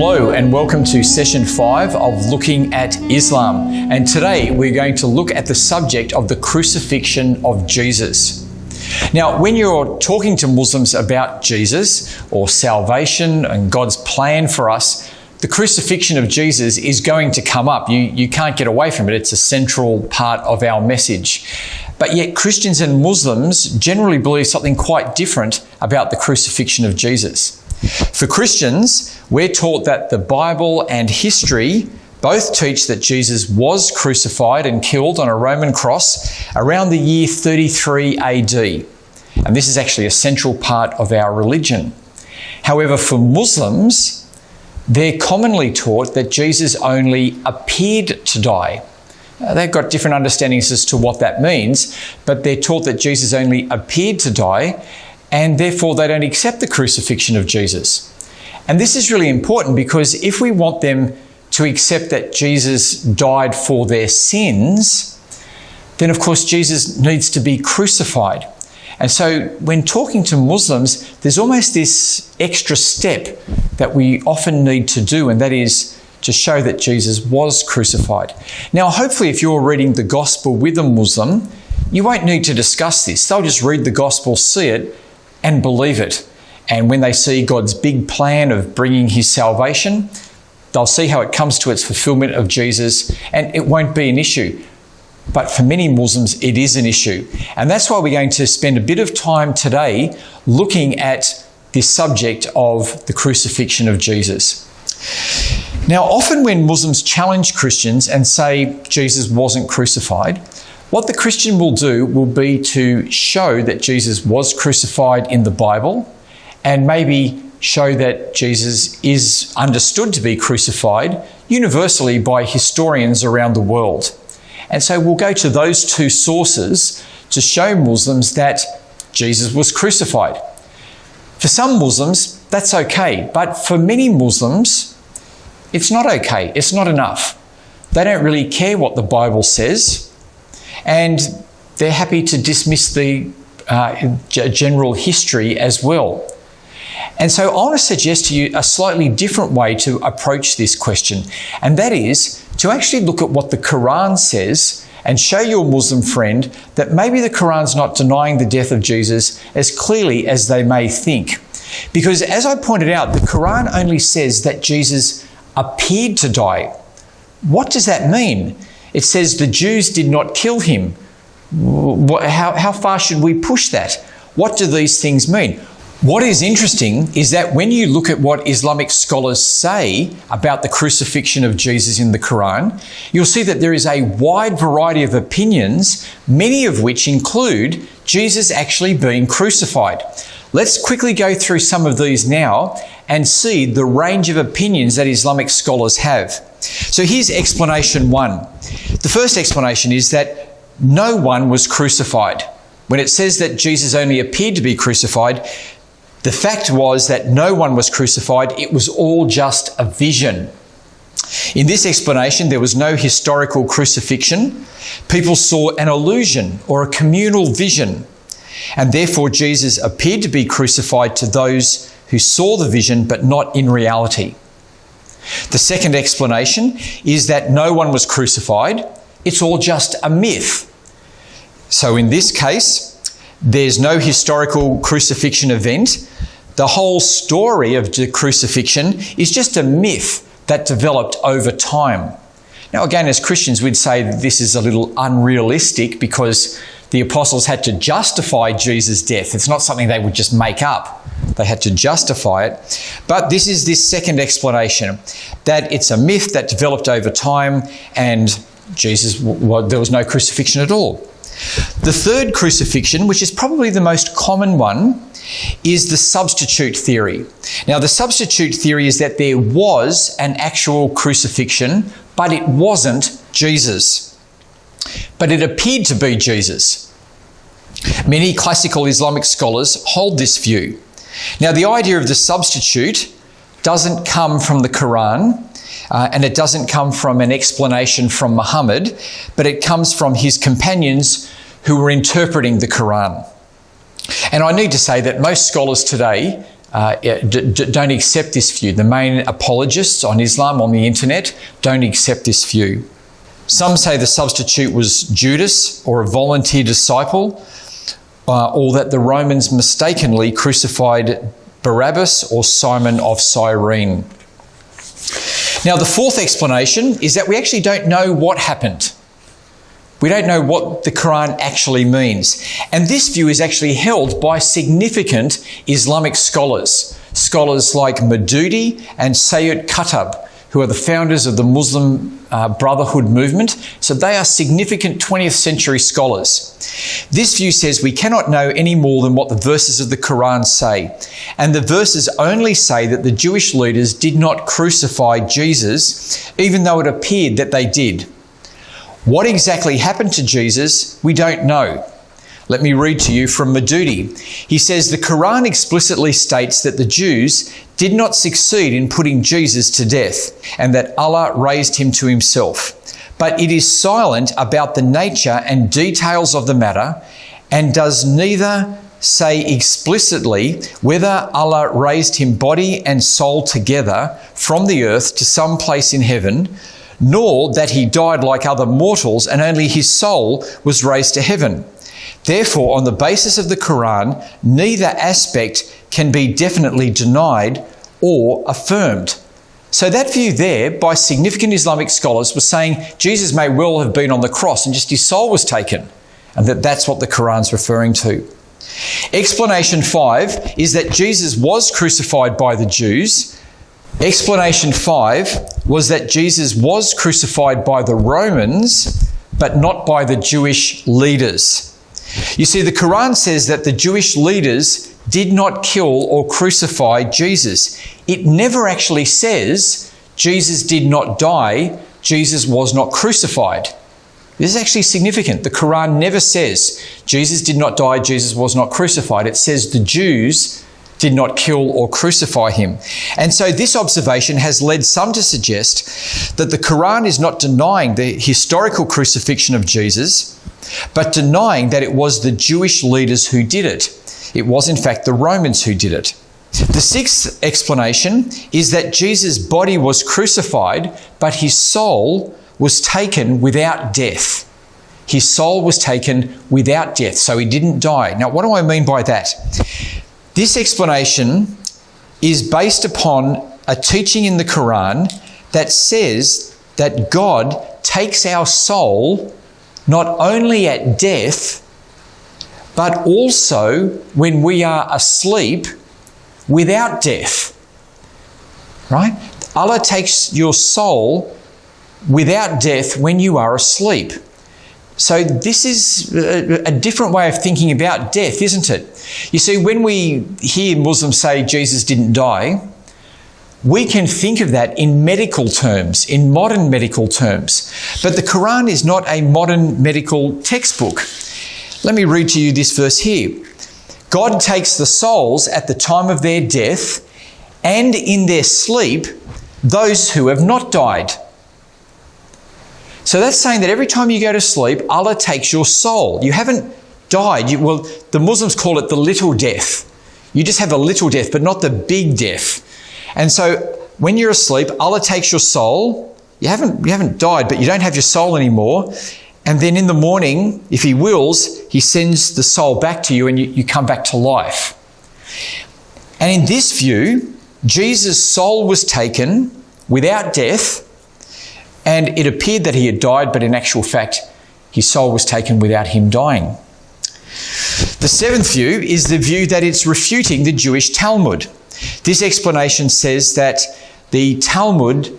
Hello and welcome to session 5 of Looking at Islam. And today we're going to look at the subject of the crucifixion of Jesus. Now, when you're talking to Muslims about Jesus or salvation and God's plan for us, the crucifixion of Jesus is going to come up. You can't get away from it. It's a central part of our message. But yet Christians and Muslims generally believe something quite different about the crucifixion of Jesus. For Christians, we're taught that the Bible and history both teach that Jesus was crucified and killed on a Roman cross around the year 33 AD. And this is actually a central part of our religion. However, for Muslims, they're commonly taught that Jesus only appeared to die. They've got different understandings as to what that means, but they're taught that Jesus only appeared to die, and therefore they don't accept the crucifixion of Jesus. And this is really important because if we want them to accept that Jesus died for their sins, then of course Jesus needs to be crucified. And so when talking to Muslims, there's almost this extra step that we often need to do, and that is to show that Jesus was crucified. Now, hopefully if you're reading the gospel with a Muslim, you won't need to discuss this. They'll just read the gospel, see it, and believe it. And when they see God's big plan of bringing his salvation, they'll see how it comes to its fulfillment of Jesus, and it won't be an issue. But for many Muslims, it is an issue. And that's why we're going to spend a bit of time today looking at this subject of the crucifixion of Jesus. Now, often when Muslims challenge Christians and say Jesus wasn't crucified, what the Christian will do will be to show that Jesus was crucified in the Bible and maybe show that Jesus is understood to be crucified universally by historians around the world. And so we'll go to those two sources to show Muslims that Jesus was crucified. For some Muslims, that's okay, but for many Muslims, it's not okay. It's not enough. They don't really care what the Bible says, and they're happy to dismiss the general history as well. And so I want to suggest to you a slightly different way to approach this question, and that is to actually look at what the Qur'an says and show your Muslim friend that maybe the Qur'an's not denying the death of Jesus as clearly as they may think. Because as I pointed out, the Qur'an only says that Jesus appeared to die. What does that mean? It says the Jews did not kill him. How far should we push that? What do these things mean? What is interesting is that when you look at what Islamic scholars say about the crucifixion of Jesus in the Qur'an, you'll see that there is a wide variety of opinions, many of which include Jesus actually being crucified. Let's quickly go through some of these now and see the range of opinions that Islamic scholars have. So here's explanation 1. The first explanation is that no one was crucified. When it says that Jesus only appeared to be crucified, the fact was that no one was crucified. It was all just a vision. In this explanation, there was no historical crucifixion. People saw an illusion or a communal vision, and therefore Jesus appeared to be crucified to those who saw the vision, but not in reality. The second explanation is that no one was crucified. It's all just a myth. So in this case, there's no historical crucifixion event. The whole story of the crucifixion is just a myth that developed over time. Now again, as Christians, we'd say that this is a little unrealistic because the apostles had to justify Jesus' death. It's not something they would just make up. They had to justify it. But this is this second explanation, that it's a myth that developed over time and there was no crucifixion at all. The third crucifixion, which is probably the most common one, is the substitute theory. Now, the substitute theory is that there was an actual crucifixion, but it wasn't Jesus. But it appeared to be Jesus. Many classical Islamic scholars hold this view. Now, the idea of the substitute doesn't come from the Qur'an, and it doesn't come from an explanation from Muhammad, but it comes from his companions who were interpreting the Qur'an. And I need to say that most scholars today don't accept this view. The main apologists on Islam on the internet don't accept this view. Some say the substitute was Judas or a volunteer disciple, or that the Romans mistakenly crucified Barabbas or Simon of Cyrene. Now, the fourth explanation is that we actually don't know what happened. We don't know what the Qur'an actually means. And this view is actually held by significant Islamic scholars like Maududi and Sayyid Qutb, who are the founders of the Muslim Brotherhood movement. So they are significant 20th century scholars. This view says we cannot know any more than what the verses of the Qur'an say. And the verses only say that the Jewish leaders did not crucify Jesus, even though it appeared that they did. What exactly happened to Jesus, we don't know. Let me read to you from Maududi. He says, the Qur'an explicitly states that the Jews did not succeed in putting Jesus to death and that Allah raised him to himself. But it is silent about the nature and details of the matter and does neither say explicitly whether Allah raised him body and soul together from the earth to some place in heaven, nor that he died like other mortals and only his soul was raised to heaven. Therefore, on the basis of the Qur'an, neither aspect can be definitely denied or affirmed. So that view there by significant Islamic scholars was saying Jesus may well have been on the cross and just his soul was taken, and that's what the Qur'an's referring to. Explanation 5 is that Jesus was crucified by the Jews. Explanation 5 was that Jesus was crucified by the Romans, but not by the Jewish leaders. You see, the Qur'an says that the Jewish leaders did not kill or crucify Jesus. It never actually says Jesus did not die, Jesus was not crucified. This is actually significant. The Qur'an never says Jesus did not die, Jesus was not crucified. It says the Jews did not kill or crucify him. And so this observation has led some to suggest that the Qur'an is not denying the historical crucifixion of Jesus, but denying that it was the Jewish leaders who did it. It was in fact the Romans who did it. The sixth explanation is that Jesus' body was crucified, but his soul was taken without death. His soul was taken without death, so he didn't die. Now, what do I mean by that? This explanation is based upon a teaching in the Qur'an that says that God takes our soul not only at death, but also when we are asleep without death. Right? Allah takes your soul without death when you are asleep. So this is a different way of thinking about death, isn't it? You see, when we hear Muslims say Jesus didn't die, we can think of that in medical terms, in modern medical terms. But the Qur'an is not a modern medical textbook. Let me read to you this verse here. God takes the souls at the time of their death and in their sleep, those who have not died. So that's saying that every time you go to sleep, Allah takes your soul. You haven't died. The Muslims call it the little death. You just have a little death, but not the big death. And so when you're asleep, Allah takes your soul. You haven't died, but you don't have your soul anymore. And then in the morning, if he wills, he sends the soul back to you and you come back to life. And in this view, Jesus' soul was taken without death, and it appeared that he had died, but in actual fact, his soul was taken without him dying. The seventh view is the view that it's refuting the Jewish Talmud. This explanation says that the Talmud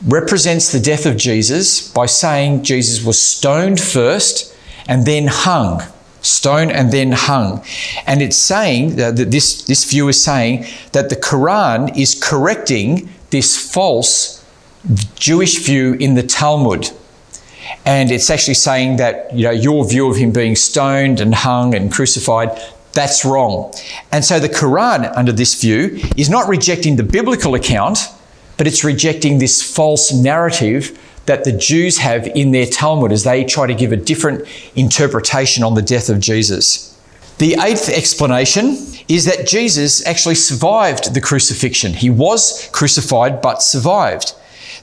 represents the death of Jesus by saying Jesus was stoned first and then hung. Stoned and then hung. And it's saying that this view is saying that the Qur'an is correcting this false Jewish view in the Talmud. And it's actually saying that, your view of him being stoned and hung and crucified, that's wrong. And so the Qur'an, under this view, is not rejecting the biblical account, but it's rejecting this false narrative that the Jews have in their Talmud as they try to give a different interpretation on the death of Jesus. The eighth explanation is that Jesus actually survived the crucifixion. He was crucified but survived.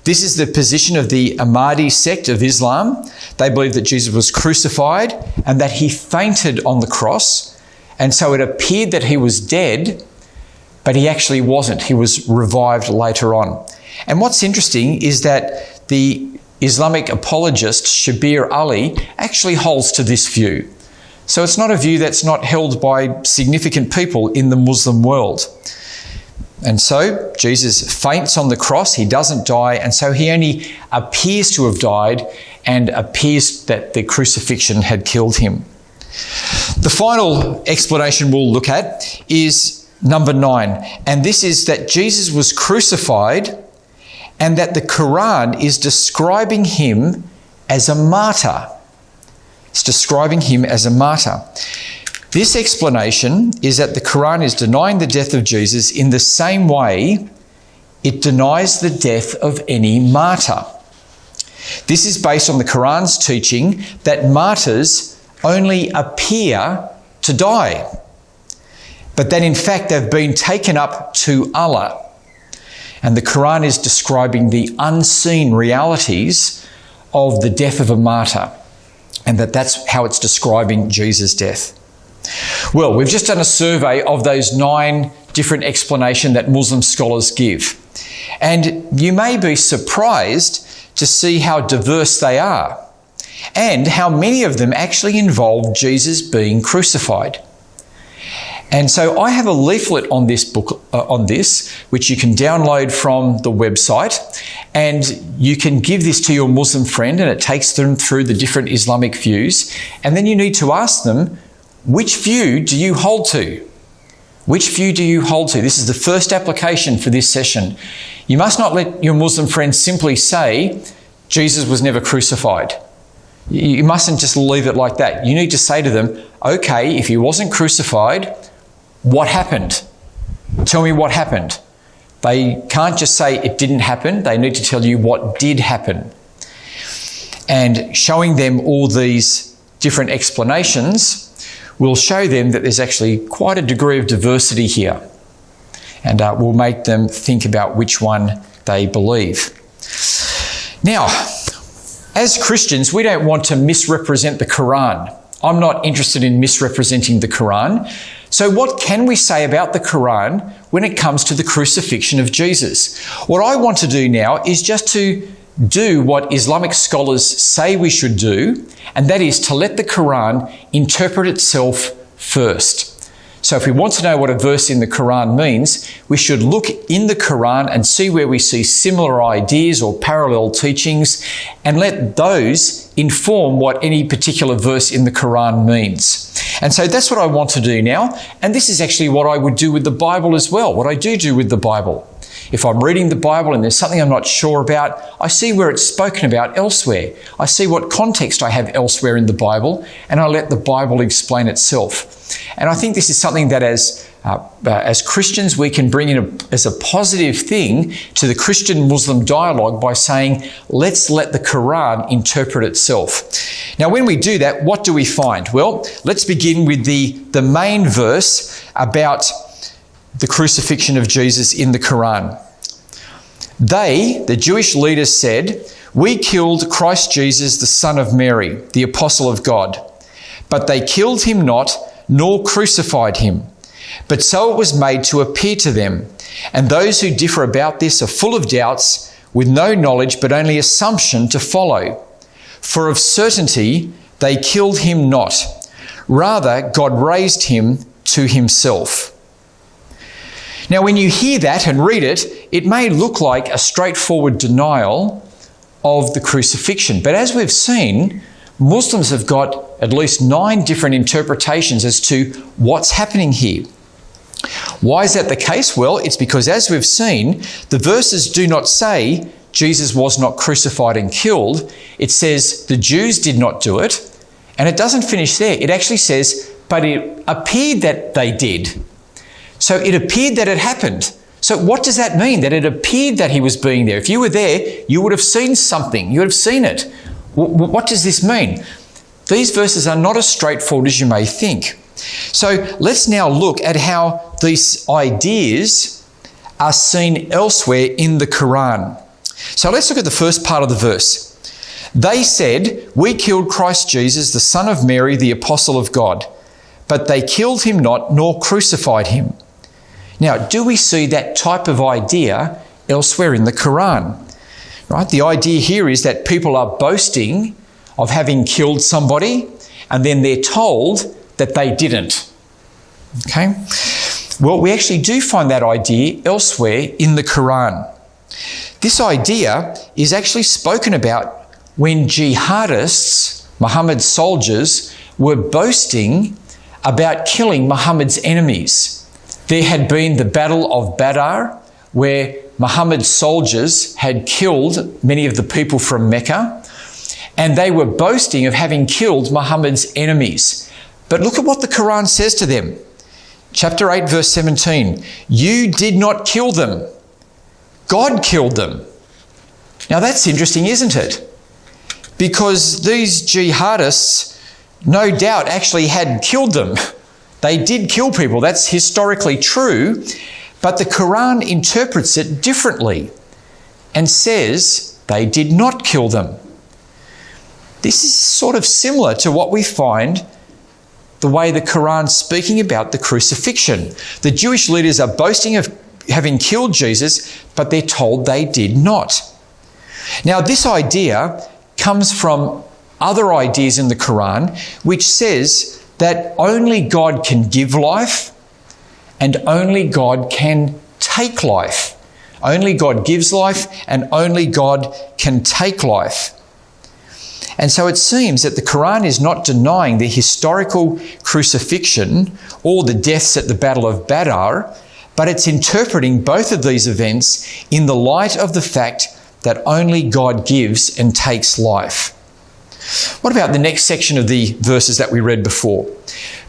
This is the position of the Ahmadi sect of Islam. They believe that Jesus was crucified and that he fainted on the cross. And so it appeared that he was dead, but he actually wasn't. He was revived later on. And what's interesting is that the Islamic apologist Shabir Ali actually holds to this view. So it's not a view that's not held by significant people in the Muslim world. And so Jesus faints on the cross, he doesn't die, and so he only appears to have died and appears that the crucifixion had killed him. The final explanation we'll look at is number 9, and this is that Jesus was crucified and that the Qur'an is describing him as a martyr. It's describing him as a martyr. This explanation is that the Qur'an is denying the death of Jesus in the same way it denies the death of any martyr. This is based on the Qur'an's teaching that martyrs only appear to die, but that in fact they've been taken up to Allah. And the Qur'an is describing the unseen realities of the death of a martyr, and that's how it's describing Jesus' death. Well, we've just done a survey of those 9 different explanations that Muslim scholars give. And you may be surprised to see how diverse they are and how many of them actually involve Jesus being crucified. And so I have a leaflet on this book, which you can download from the website, and you can give this to your Muslim friend, and it takes them through the different Islamic views. And then you need to ask them, which view do you hold to? Which view do you hold to? This is the first application for this session. You must not let your Muslim friend simply say, Jesus was never crucified. You mustn't just leave it like that. You need to say to them, okay, if he wasn't crucified, what happened? Tell me what happened. They can't just say it didn't happen. They need to tell you what did happen. And showing them all these different explanations will show them that there's actually quite a degree of diversity here. And will make them think about which one they believe. Now, as Christians, we don't want to misrepresent the Qur'an. I'm not interested in misrepresenting the Qur'an. So what can we say about the Qur'an when it comes to the crucifixion of Jesus? What I want to do now is just to do what Islamic scholars say we should do, and that is to let the Qur'an interpret itself first. So if we want to know what a verse in the Qur'an means, we should look in the Qur'an and see where we see similar ideas or parallel teachings, and let those inform what any particular verse in the Qur'an means. And so that's what I want to do now. And this is actually what I would do with the Bible as well, what I do with the Bible. If I'm reading the Bible and there's something I'm not sure about, I see where it's spoken about elsewhere. I see what context I have elsewhere in the Bible, and I let the Bible explain itself. And I think this is something that as Christians we can bring in as a positive thing to the Christian-Muslim dialogue by saying, let's let the Qur'an interpret itself. Now, when we do that, what do we find? Well, let's begin with the main verse about the crucifixion of Jesus in the Qur'an. They, the Jewish leaders, said, "We killed Christ Jesus, the son of Mary, the apostle of God. But they killed him not, nor crucified him. But so it was made to appear to them. And those who differ about this are full of doubts, with no knowledge but only assumption to follow. For of certainty they killed him not. Rather, God raised him to himself." Now, when you hear that and read it, it may look like a straightforward denial of the crucifixion. But as we've seen, Muslims have got at least 9 different interpretations as to what's happening here. Why is that the case? Well, it's because, as we've seen, the verses do not say Jesus was not crucified and killed. It says the Jews did not do it. And it doesn't finish there. It actually says, but it appeared that they did. So it appeared that it happened. So what does that mean? That it appeared that he was being there. If you were there, you would have seen something. You would have seen it. What does this mean? These verses are not as straightforward as you may think. So let's now look at how these ideas are seen elsewhere in the Qur'an. So let's look at the first part of the verse. They said, "We killed Christ Jesus, the son of Mary, the apostle of God. But they killed him not, nor crucified him." Now, do we see that type of idea elsewhere in the Qur'an? Right? The idea here is that people are boasting of having killed somebody, and then they're told that they didn't. Okay? Well, we actually do find that idea elsewhere in the Qur'an. This idea is actually spoken about when jihadists, Muhammad's soldiers, were boasting about killing Muhammad's enemies. There had been the Battle of Badr, where Muhammad's soldiers had killed many of the people from Mecca, and they were boasting of having killed Muhammad's enemies. But look at what the Qur'an says to them. Chapter 8, verse 17. "You did not kill them. God killed them." Now that's interesting, isn't it? Because these jihadists no doubt actually had killed them. They did kill people. That's historically true. But the Qur'an interprets it differently and says they did not kill them. This is sort of similar to what we find the way the Qur'an's speaking about the crucifixion. The Jewish leaders are boasting of having killed Jesus, but they're told they did not. Now, this idea comes from other ideas in the Qur'an, which says that only God can give life and only God can take life. Only God gives life and only God can take life. And so it seems that the Qur'an is not denying the historical crucifixion or the deaths at the Battle of Badr, but it's interpreting both of these events in the light of the fact that only God gives and takes life. What about the next section of the verses that we read before?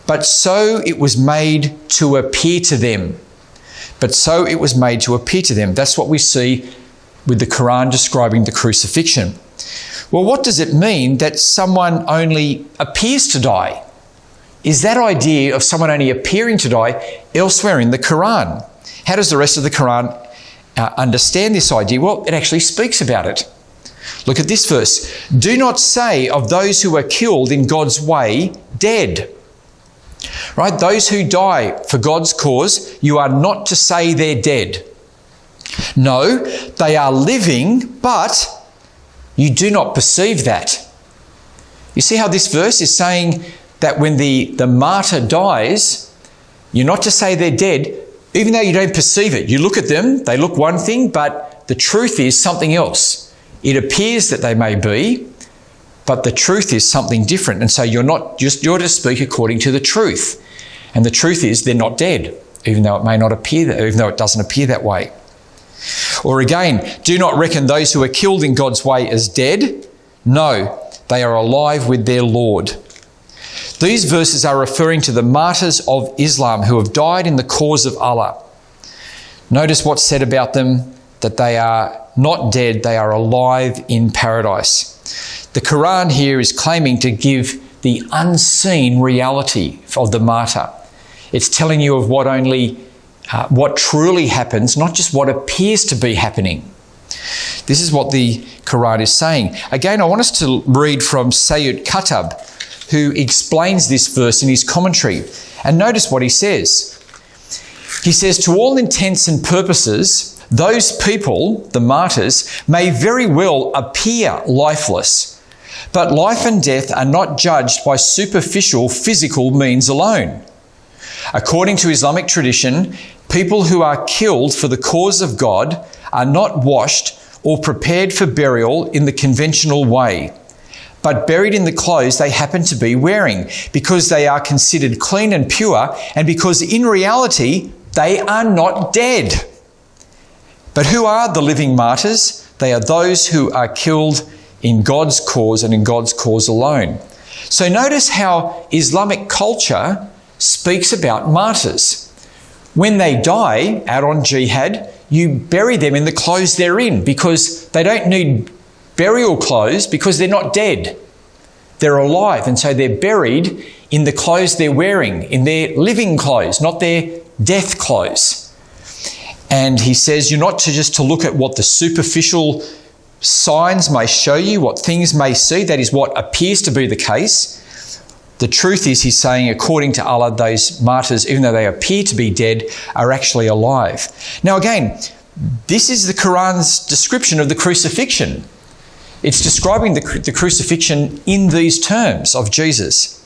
"But so it was made to appear to them." But so it was made to appear to them. That's what we see with the Qur'an describing the crucifixion. Well, what does it mean that someone only appears to die? Is that idea of someone only appearing to die elsewhere in the Qur'an? How does the rest of the Qur'an understand this idea? Well, it actually speaks about it. Look at this verse. "Do not say of those who are killed in God's way, dead." Right? Those who die for God's cause, you are not to say they're dead. No, they are living, but you do not perceive that. You see how this verse is saying that when the martyr dies, you're not to say they're dead, even though you don't perceive it. You look at them, they look one thing, but the truth is something else. It appears that they may be, but the truth is something different. And so you're to speak according to the truth. And the truth is they're not dead, even though it doesn't appear that way. Or again, "Do not reckon those who are killed in God's way as dead. No, they are alive with their Lord." These verses are referring to the martyrs of Islam who have died in the cause of Allah. Notice what's said about them, that they are not dead, they are alive in paradise. The Qur'an here is claiming to give the unseen reality of the martyr. It's telling you of what truly happens, not just what appears to be happening. This is what the Qur'an is saying. Again, I want us to read from Sayyid Qutb, who explains this verse in his commentary. And notice what he says. He says, "To all intents and purposes, those people, the martyrs, may very well appear lifeless, but life and death are not judged by superficial physical means alone. According to Islamic tradition, people who are killed for the cause of God are not washed or prepared for burial in the conventional way, but buried in the clothes they happen to be wearing, because they are considered clean and pure, and because in reality they are not dead. But who are the living martyrs? They are those who are killed in God's cause and in God's cause alone." So notice how Islamic culture speaks about martyrs. When they die out on jihad, you bury them in the clothes they're in, because they don't need burial clothes because they're not dead. They're alive, and so they're buried in the clothes they're wearing, in their living clothes, not their death clothes. And he says you're not just to look at what the superficial signs may show you, what things may see. That is what appears to be the case. The truth is, he's saying, according to Allah, those martyrs, even though they appear to be dead, are actually alive. Now again, this is the Qur'an's description of the crucifixion. It's describing the crucifixion in these terms of Jesus.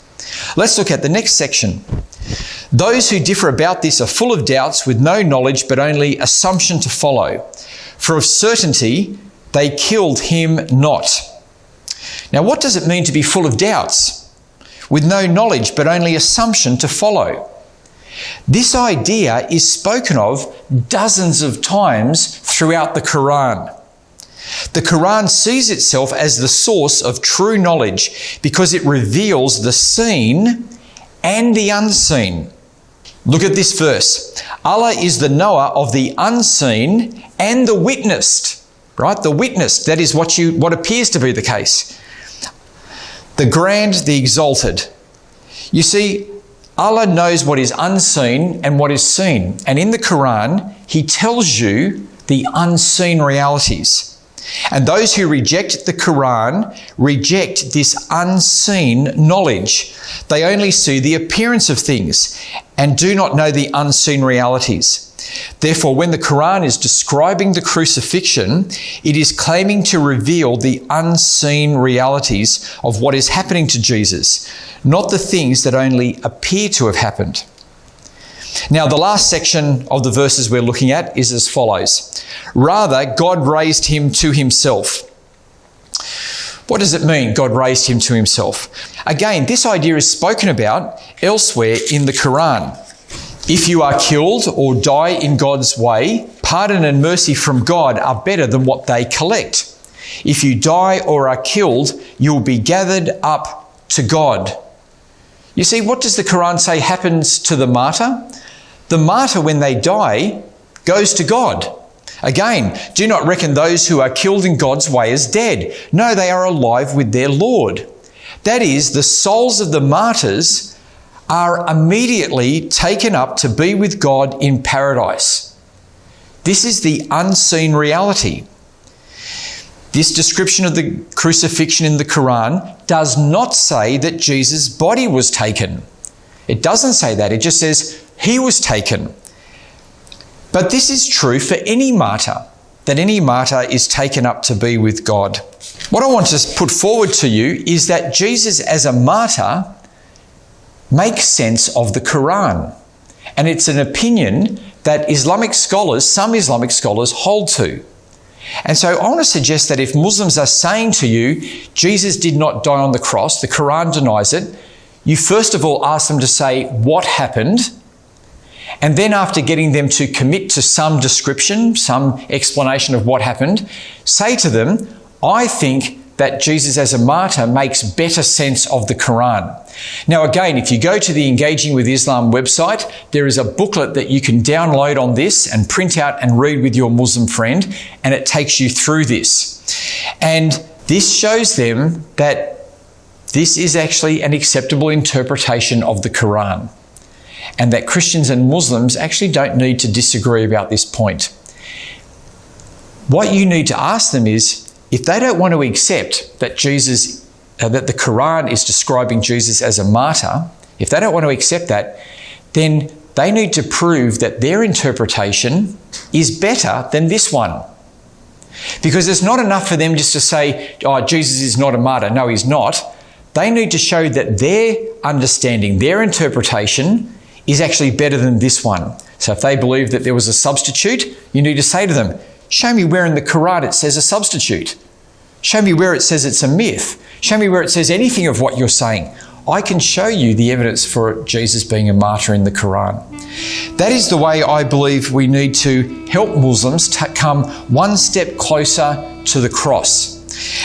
Let's look at the next section. Those who differ about this are full of doubts with no knowledge but only assumption to follow. For of certainty they killed him not. Now what does it mean to be full of doubts? With no knowledge but only assumption to follow. This idea is spoken of dozens of times throughout the Qur'an. The Qur'an sees itself as the source of true knowledge because it reveals the seen and the unseen. Look at this verse. Allah is the knower of the unseen and the witnessed. Right? The witnessed, that is what appears to be the case. The grand, the exalted. You see, Allah knows what is unseen and what is seen. And in the Qur'an, he tells you the unseen realities. And those who reject the Qur'an reject this unseen knowledge. They only see the appearance of things and do not know the unseen realities. Therefore, when the Qur'an is describing the crucifixion, it is claiming to reveal the unseen realities of what is happening to Jesus, not the things that only appear to have happened. Now, the last section of the verses we're looking at is as follows. Rather, God raised him to himself. What does it mean, God raised him to himself? Again, this idea is spoken about elsewhere in the Qur'an. If you are killed or die in God's way, pardon and mercy from God are better than what they collect. If you die or are killed, you will be gathered up to God. You see, what does the Qur'an say happens to the martyr? The martyr, when they die, goes to God. Again, do not reckon those who are killed in God's way as dead. No, they are alive with their Lord. That is, the souls of the martyrs are immediately taken up to be with God in paradise. This is the unseen reality. This description of the crucifixion in the Qur'an does not say that Jesus' body was taken. It doesn't say that. It just says he was taken. But this is true for any martyr, that any martyr is taken up to be with God. What I want to put forward to you is that Jesus as a martyr makes sense of the Qur'an. And it's an opinion that some Islamic scholars hold to. And so I want to suggest that if Muslims are saying to you, Jesus did not die on the cross, the Qur'an denies it, you first of all ask them to say what happened. And then after getting them to commit to some description, some explanation of what happened, say to them, I think that Jesus as a martyr makes better sense of the Qur'an. Now again, if you go to the Engaging with Islam website, there is a booklet that you can download on this and print out and read with your Muslim friend, and it takes you through this. And this shows them that this is actually an acceptable interpretation of the Qur'an, and that Christians and Muslims actually don't need to disagree about this point. What you need to ask them is, if they don't want to accept that that the Qur'an is describing Jesus as a martyr, if they don't want to accept that, then they need to prove that their interpretation is better than this one. Because it's not enough for them just to say, oh, Jesus is not a martyr. No, he's not. They need to show that their understanding, their interpretation is actually better than this one. So if they believe that there was a substitute, you need to say to them, show me where in the Qur'an it says a substitute. Show me where it says it's a myth. Show me where it says anything of what you're saying. I can show you the evidence for Jesus being a martyr in the Qur'an. That is the way I believe we need to help Muslims to come one step closer to the cross.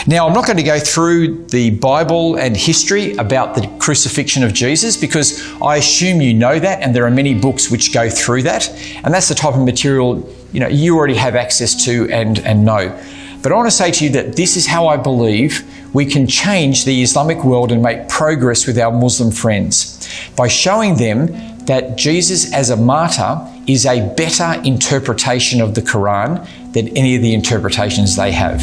Now, I'm not going to go through the Bible and history about the crucifixion of Jesus because I assume you know that, and there are many books which go through that. And that's the type of material you already have access to and know. But I want to say to you that this is how I believe we can change the Islamic world and make progress with our Muslim friends by showing them that Jesus as a martyr is a better interpretation of the Qur'an than any of the interpretations they have.